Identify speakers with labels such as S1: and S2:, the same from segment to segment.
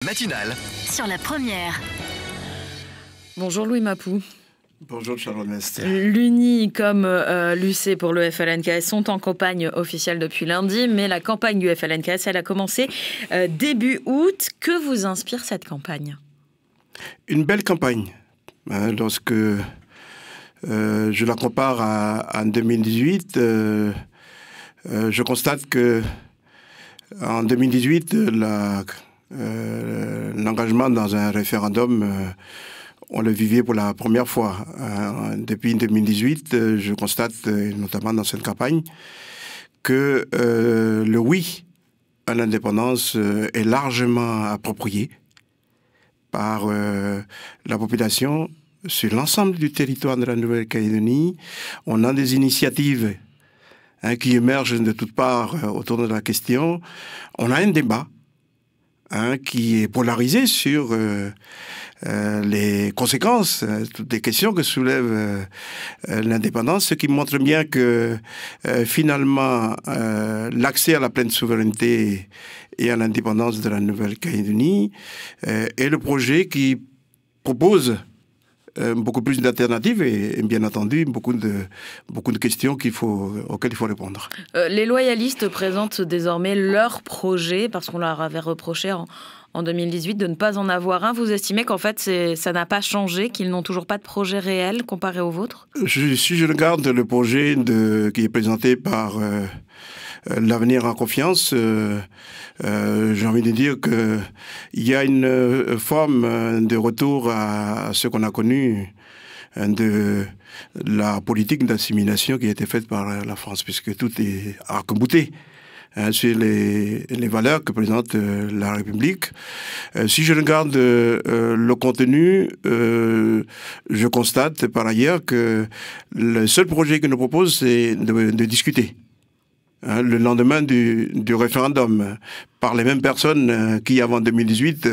S1: Matinale
S2: sur la première.
S3: Bonjour Louis Mapou.
S4: Bonjour Sharon Est.
S3: L'UNI comme l'UC pour le FLNKS sont en campagne officielle depuis lundi, mais la campagne du FLNKS, elle a commencé début août. Que vous inspire cette campagne?
S4: Une belle campagne. Lorsque je la compare à 2018, je constate que en 2018, l'engagement dans un référendum, on le vivait pour la première fois. Depuis 2018, je constate, notamment dans cette campagne, que le oui à l'indépendance est largement approprié par la population sur l'ensemble du territoire de la Nouvelle-Calédonie. On a des initiatives qui émergent de toutes parts autour de la question. On a un débat qui est polarisé sur les conséquences, toutes les questions que soulève l'indépendance, ce qui montre bien que finalement l'accès à la pleine souveraineté et à l'indépendance de la Nouvelle-Calédonie est le projet qui propose beaucoup plus d'alternatives et bien entendu beaucoup de questions auxquelles il faut répondre.
S3: Les loyalistes présentent désormais leur projet parce qu'on leur avait reproché en 2018 de ne pas en avoir un. Vous estimez qu'en fait ça n'a pas changé, qu'ils n'ont toujours pas de projet réel comparé au vôtre? Si
S4: je regarde le projet qui est présenté par l'Avenir en confiance, j'ai envie de dire qu'il y a une forme de retour à ce qu'on a connu de la politique d'assimilation qui a été faite par la France, puisque tout est arc-bouté sur les valeurs que présente la République. Si je regarde le contenu, je constate par ailleurs que le seul projet que nous propose, c'est de discuter. Le lendemain du référendum, par les mêmes personnes qui, avant 2018,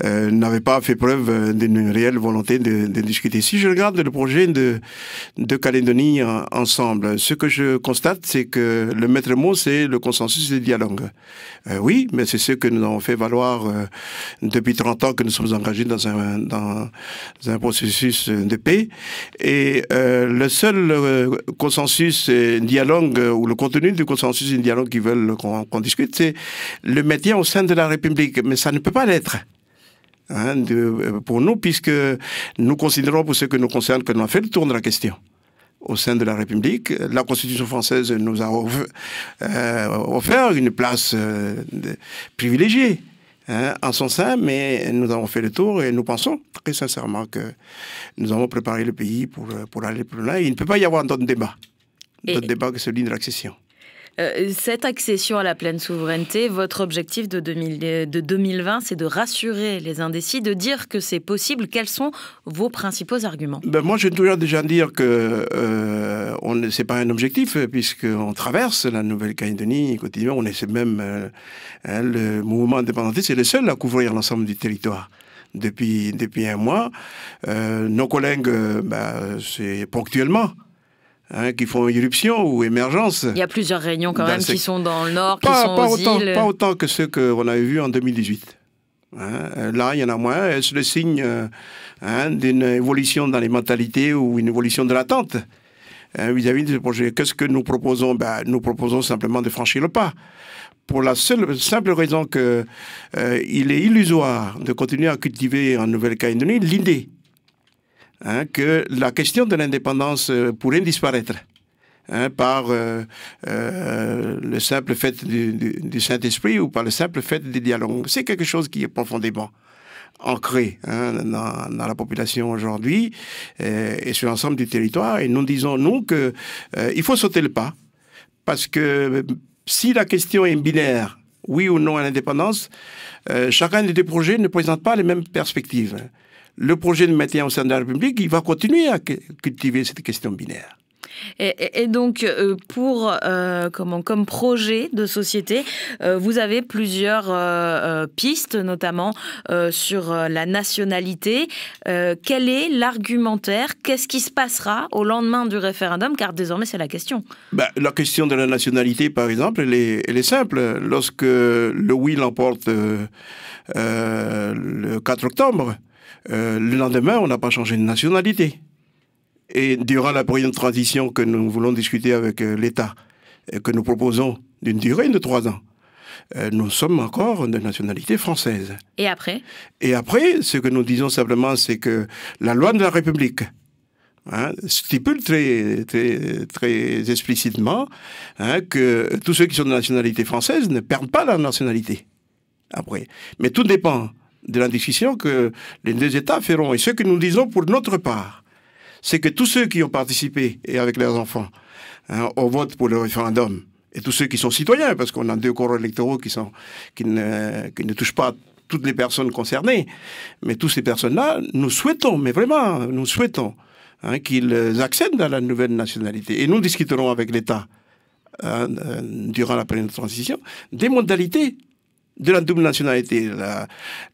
S4: n'avaient pas fait preuve d'une réelle volonté de discuter. Si je regarde le projet de Calédonie ensemble, ce que je constate, c'est que le maître mot, c'est le consensus et le dialogue. Oui, mais c'est ce que nous avons fait valoir depuis 30 ans que nous sommes engagés dans un processus de paix. Et le seul consensus et dialogue, ou le contenu du consensus et dialogue qu'ils veulent qu'on discute, c'est le maintien au sein de la République. Mais ça ne peut pas l'être pour nous, puisque nous considérons, pour ce que nous concerne, que nous avons fait le tour de la question au sein de la République. La Constitution française nous a offert une place privilégiée en son sein, mais nous avons fait le tour et nous pensons très sincèrement que nous avons préparé le pays pour aller plus loin. Il ne peut pas y avoir d'autres débats que celui de l'accession.
S3: Cette accession à la pleine souveraineté, votre objectif de 2020, c'est de rassurer les indécis, de dire que c'est possible. Quels sont vos principaux arguments?
S4: Moi, je dois déjà dire que ce n'est pas un objectif, puisqu'on traverse la Nouvelle-Calédonie quotidiennement. On essaie même, le mouvement indépendantiste, c'est le seul à couvrir l'ensemble du territoire. Depuis un mois, nos collègues, c'est ponctuellement, qui font irruption ou émergence.
S3: Il y a plusieurs réunions quand même qui sont dans le nord, qui sont aux îles.
S4: Pas autant que ceux qu'on avait vus en 2018. Là, il y en a moins. Est-ce le signe d'une évolution dans les mentalités ou une évolution de l'attente vis-à-vis de ce projet? Qu'est-ce que nous proposons? Nous proposons simplement de franchir le pas. Pour la simple raison qu'il est illusoire de continuer à cultiver en Nouvelle-Calédonie l'idée que la question de l'indépendance pourrait disparaître par le simple fait du Saint-Esprit ou par le simple fait du dialogue. C'est quelque chose qui est profondément ancré dans la population aujourd'hui et sur l'ensemble du territoire. Et nous disons, nous, qu'il faut sauter le pas, parce que si la question est binaire, oui ou non à l'indépendance, chacun des deux projets ne présente pas les mêmes perspectives. Le projet de maintien au sein de la République, il va continuer à cultiver cette question binaire.
S3: Et donc, comme projet de société, vous avez plusieurs pistes, notamment sur la nationalité. Quel est l'argumentaire? Qu'est-ce qui se passera au lendemain du référendum? Car désormais, c'est la question.
S4: La question de la nationalité, par exemple, elle est simple. Lorsque le oui l'emporte le 4 octobre, le lendemain, on n'a pas changé de nationalité. Et durant la période de transition que nous voulons discuter avec l'État, que nous proposons d'une durée de 3 ans, nous sommes encore de nationalité française.
S3: Et après?
S4: Et après, ce que nous disons simplement, c'est que la loi de la République stipule très explicitement que tous ceux qui sont de nationalité française ne perdent pas leur nationalité. Après. Mais tout dépend de la discussion que les deux États feront. Et ce que nous disons pour notre part, c'est que tous ceux qui ont participé, et avec leurs enfants, au vote pour le référendum, et tous ceux qui sont citoyens, parce qu'on a 2 corps électoraux qui ne touchent pas toutes les personnes concernées, mais toutes ces personnes-là, nous souhaitons, mais vraiment, nous souhaitons qu'ils accèdent à la nouvelle nationalité. Et nous discuterons avec l'État, durant la période de transition, des modalités de la double nationalité.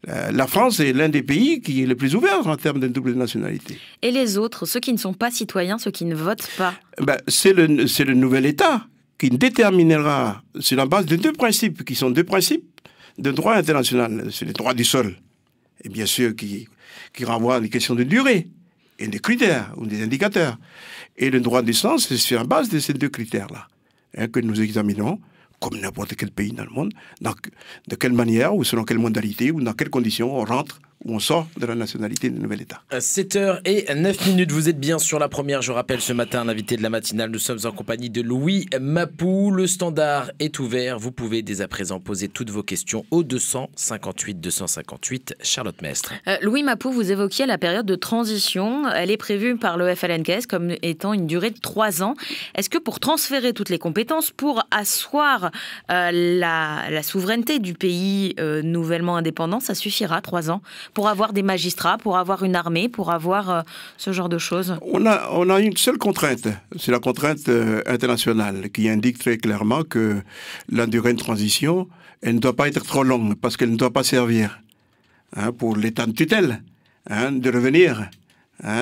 S4: La France est l'un des pays qui est le plus ouvert en termes de double nationalité.
S3: Et les autres, ceux qui ne sont pas citoyens, ceux qui ne votent pas?
S4: C'est le nouvel État qui déterminera, sur la base de 2 principes, qui sont 2 principes de droit international. C'est le droit du sol, et bien sûr qui renvoie à des questions de durée, et des critères, ou des indicateurs. Et le droit du sens, c'est sur la base de ces 2 critères-là que nous examinons, comme n'importe quel pays dans le monde, de quelle manière, ou selon quelle modalité, ou dans quelles conditions on rentre ou on sort de la nationalité du nouvel État.
S1: 7h09, vous êtes bien sur la première. Je rappelle ce matin, l'invité de la matinale, nous sommes en compagnie de Louis Mapou. Le standard est ouvert. Vous pouvez dès à présent poser toutes vos questions au 258 258. Charlotte Mestre.
S3: Louis Mapou, vous évoquiez la période de transition. Elle est prévue par le FLNKS comme étant une durée de 3 ans. Est-ce que pour transférer toutes les compétences, pour asseoir la souveraineté du pays nouvellement indépendant, ça suffira 3 ans? Pour avoir des magistrats, pour avoir une armée, pour avoir ce genre de choses?
S4: On a une seule contrainte, c'est la contrainte internationale qui indique très clairement que la durée de transition, elle ne doit pas être trop longue parce qu'elle ne doit pas servir pour l'État de tutelle de revenir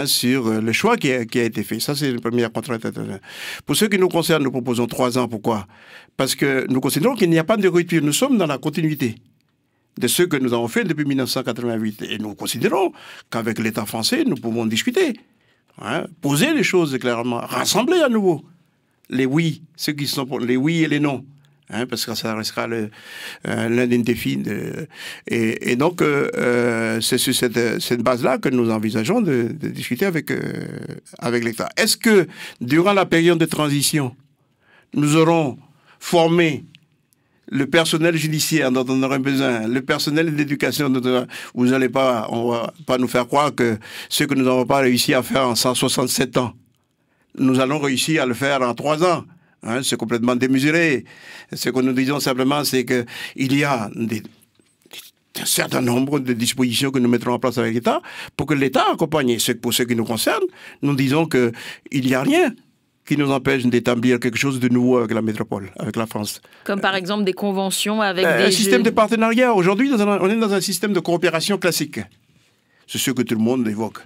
S4: sur le choix qui a été fait. Ça, c'est la première contrainte internationale. Pour ce qui nous concerne, nous proposons 3 ans. Pourquoi? Parce que nous considérons qu'il n'y a pas de rupture. Nous sommes dans la continuité de ce que nous avons fait depuis 1988. Et nous considérons qu'avec l'État français, nous pouvons discuter, poser les choses clairement, rassembler à nouveau les oui, ceux qui sont pour les oui et les non, parce que ça restera l'un des défis. Et donc, c'est sur cette base-là que nous envisageons de discuter avec l'État. Est-ce que, durant la période de transition, nous aurons formé le personnel judiciaire dont on aurait besoin, le personnel d'éducation dont on va pas nous faire croire que ce que nous n'avons pas réussi à faire en 167 ans, nous allons réussir à le faire en 3 ans. C'est complètement démesuré. Ce que nous disons simplement, c'est qu'il y a un certain nombre de dispositions que nous mettrons en place avec l'État pour que l'État accompagne. Pour ce qui nous concerne, nous disons qu'il n'y a rien qui nous empêche d'établir quelque chose de nouveau avec la métropole, avec la France.
S3: Comme par exemple des conventions avec
S4: un système de partenariat. Aujourd'hui, on est dans un système de coopération classique. C'est ce que tout le monde évoque.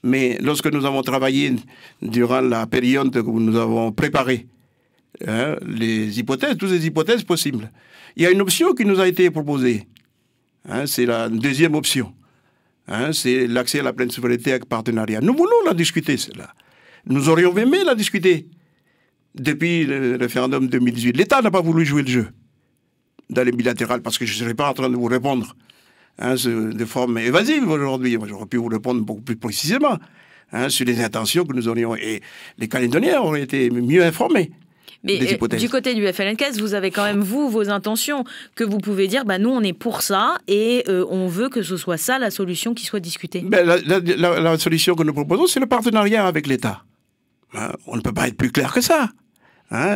S4: Mais lorsque nous avons travaillé durant la période où nous avons préparé les hypothèses, toutes les hypothèses possibles, il y a une option qui nous a été proposée. C'est la deuxième option. C'est l'accès à la pleine souveraineté avec partenariat. Nous voulons la discuter, celle-là. Nous aurions aimé la discuter depuis le référendum 2018. L'État n'a pas voulu jouer le jeu dans les bilatérales parce que je ne serais pas en train de vous répondre de forme évasive aujourd'hui. J'aurais pu vous répondre beaucoup plus précisément sur les intentions que nous aurions. Et les Calédoniens auraient été mieux informés.
S3: Mais du côté du FLNKS, vous avez quand même, vos intentions, que vous pouvez dire, nous, on est pour ça et on veut que ce soit ça la solution qui soit discutée.
S4: La solution que nous proposons, c'est le partenariat avec l'État. On ne peut pas être plus clair que ça.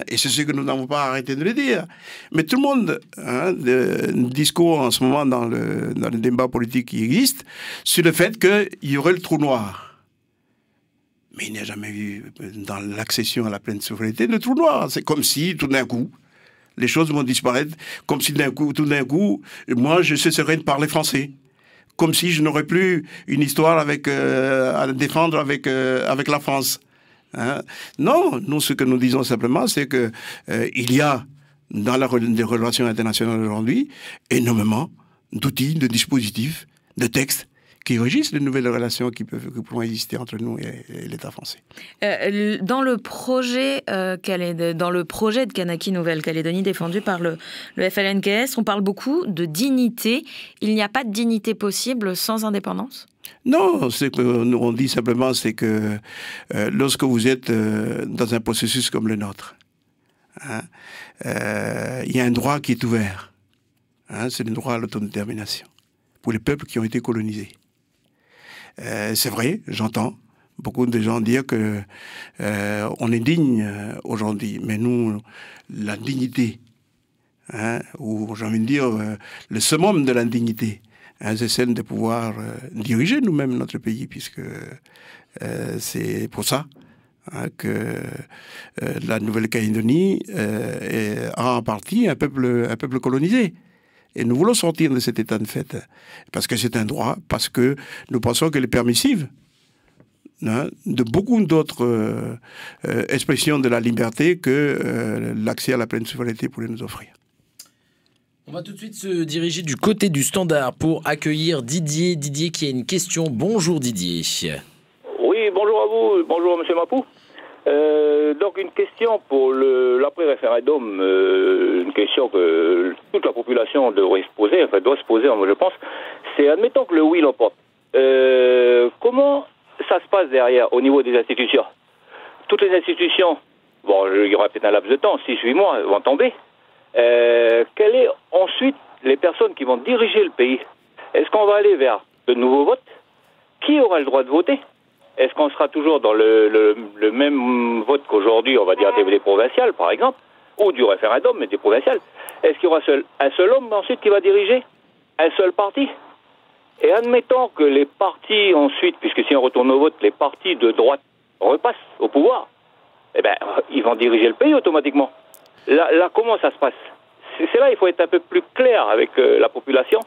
S4: Et c'est ce que nous n'avons pas arrêté de le dire. Mais tout le monde, le discours en ce moment dans le débat politique qui existe, sur le fait qu'il y aurait le trou noir. Mais il n'y a jamais eu, dans l'accession à la pleine souveraineté, de trou noir. C'est comme si, tout d'un coup, les choses vont disparaître, comme si tout d'un coup, moi, je cesserais de parler français. Comme si je n'aurais plus une histoire à défendre avec la France. Hein? Non, nous, ce que nous disons simplement, c'est que il y a, dans les relations internationales aujourd'hui, énormément d'outils, de dispositifs, de textes, qui régissent les nouvelles relations qui pourront exister entre nous et l'État français.
S3: Dans le projet de Kanaki Nouvelle-Calédonie défendu par le FLNKS, on parle beaucoup de dignité. Il n'y a pas de dignité possible sans indépendance ?
S4: Non, ce que on dit simplement, c'est que lorsque vous êtes dans un processus comme le nôtre, hein, il y a un droit qui est ouvert. Hein, c'est le droit à l'autodétermination pour les peuples qui ont été colonisés. C'est vrai, j'entends beaucoup de gens dire que on est digne aujourd'hui, mais nous, la dignité, hein, ou j'ai envie de dire le summum de la dignité, hein, c'est celle de pouvoir diriger nous-mêmes notre pays, puisque c'est pour ça hein, que la Nouvelle-Calédonie a en partie un peuple colonisé. Et nous voulons sortir de cet état de fait, parce que c'est un droit, parce que nous pensons qu'elle est permissive hein, de beaucoup d'autres expressions de la liberté que l'accès à la pleine souveraineté pourrait nous offrir.
S1: On va tout de suite se diriger du côté du standard pour accueillir Didier. Didier qui a une question. Bonjour Didier.
S2: Oui, bonjour à vous. Bonjour Monsieur Mapou. Donc une question pour l'après-référendum, une question que toute la population devrait se poser, enfin doit se poser, moi je pense, c'est admettons que le oui l'emporte. Comment ça se passe derrière au niveau des institutions? Toutes les institutions, bon, il y aura peut-être un laps de temps, 6-8 mois, vont tomber. Quelles est ensuite les personnes qui vont diriger le pays? Est-ce qu'on va aller vers de nouveaux votes? Qui aura le droit de voter? Est-ce qu'on sera toujours dans le même vote qu'aujourd'hui, on va dire des provinciales, par exemple, ou du référendum, mais des provinciales? Est-ce qu'il y aura un seul homme ensuite qui va diriger? Un seul parti? Et admettons que les partis ensuite, puisque si on retourne au vote, les partis de droite repassent au pouvoir, eh ben, ils vont diriger le pays automatiquement. Là comment ça se passe? C'est là il faut être un peu plus clair avec la population.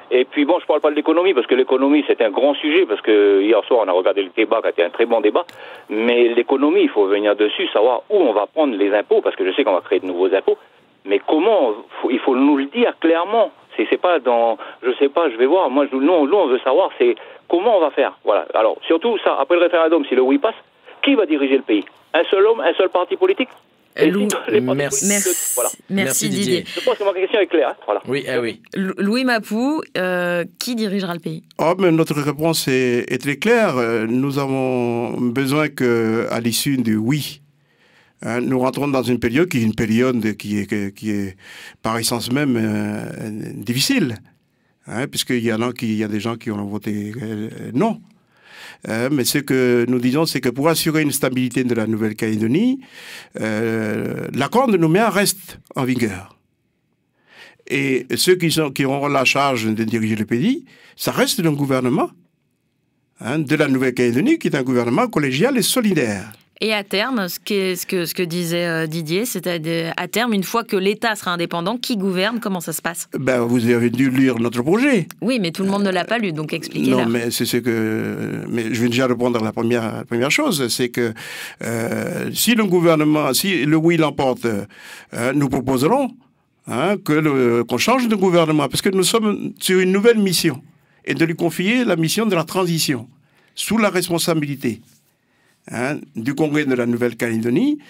S2: Et puis bon, je parle pas de l'économie, parce que l'économie c'est un grand sujet, parce que hier soir on a regardé le débat, qui a été un très bon débat, mais l'économie, il faut venir dessus, savoir où on va prendre les impôts, parce que je sais qu'on va créer de nouveaux impôts, mais comment, il faut nous le dire clairement, c'est pas dans, je sais pas, je vais voir, nous on veut savoir, c'est comment on va faire, voilà. Alors surtout ça, après le référendum, si le oui passe, qui va diriger le pays? Un seul homme, un seul parti politique?
S3: Merci Didier.
S2: Je pense que ma question est claire. Hein, voilà.
S1: Oui, oui.
S3: Louis Mapou, qui dirigera le pays?
S4: Mais notre réponse est très claire. Nous avons besoin qu'à l'issue du oui, hein, nous rentrons dans une période qui est par essence même difficile, hein, puisqu'il y a des gens qui ont voté non. Mais ce que nous disons, c'est que pour assurer une stabilité de la Nouvelle-Calédonie, l'accord de Nouméa reste en vigueur. Et ceux qui auront la charge de diriger le pays, ça reste un gouvernement hein, de la Nouvelle-Calédonie, qui est un gouvernement collégial et solidaire.
S3: Et à terme, ce que disait Didier, c'est-à-dire à terme, une fois que l'État sera indépendant, qui gouverne? Comment ça se passe?
S4: Vous avez dû lire notre projet.
S3: Oui, mais tout le monde ne l'a pas lu, donc expliquez-le.
S4: Non, mais c'est ce que. Mais je vais déjà répondre à la première chose, c'est que si le oui l'emporte, nous proposerons hein, qu'on change de gouvernement, parce que nous sommes sur une nouvelle mission, et de lui confier la mission de la transition sous la responsabilité. Hein, du Congrès de la Nouvelle-Calédonie,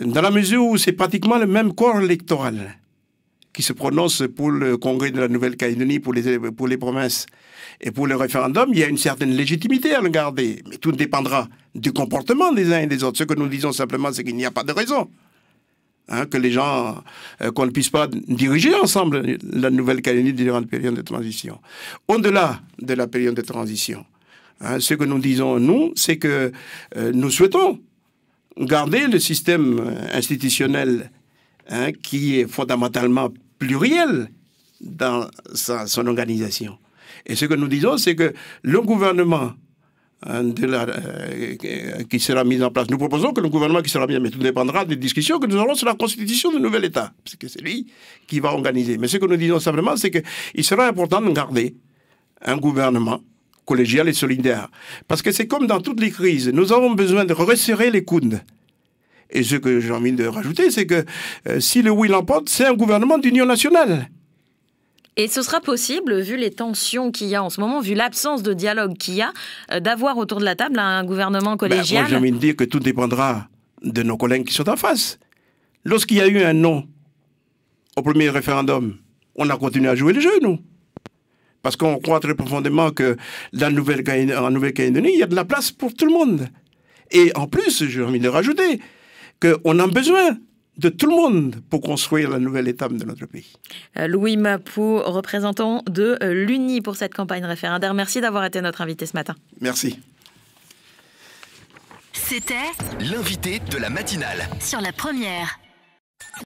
S4: dans la mesure où c'est pratiquement le même corps électoral qui se prononce pour le Congrès de la Nouvelle-Calédonie, pour les provinces et pour le référendum, il y a une certaine légitimité à le garder. Mais tout dépendra du comportement des uns et des autres. Ce que nous disons simplement, c'est qu'il n'y a pas de raison hein, que les gens, qu'on ne puisse pas diriger ensemble la Nouvelle-Calédonie durant la période de transition. Au-delà de la période de transition, hein, ce que nous disons, nous, c'est que nous souhaitons garder le système institutionnel hein, qui est fondamentalement pluriel dans son organisation. Et ce que nous disons, c'est que le gouvernement qui sera mise en place. Nous proposons que le gouvernement qui sera bien, mais tout dépendra des discussions que nous aurons sur la constitution du nouvel État, parce que c'est lui qui va organiser. Mais ce que nous disons simplement, c'est qu'il sera important de garder un gouvernement collégial et solidaire. Parce que c'est comme dans toutes les crises, nous avons besoin de resserrer les coudes. Et ce que j'ai envie de rajouter, c'est que si le oui l'emporte, c'est un gouvernement d'union nationale.
S3: Et ce sera possible, vu les tensions qu'il y a en ce moment, vu l'absence de dialogue qu'il y a, d'avoir autour de la table un gouvernement collégial?
S4: Moi, j'ai envie de dire que tout dépendra de nos collègues qui sont en face. Lorsqu'il y a eu un non au premier référendum, on a continué à jouer le jeu, nous. Parce qu'on croit très profondément que en Nouvelle-Calédonie, il y a de la place pour tout le monde. Et en plus, j'ai envie de rajouter qu'on a besoin de tout le monde pour construire la nouvelle étape de notre pays.
S3: Louis Mapou, représentant de l'UNI pour cette campagne référendaire. Merci d'avoir été notre invité ce matin.
S4: Merci.
S5: C'était
S6: l'invité de la matinale
S5: sur La Première.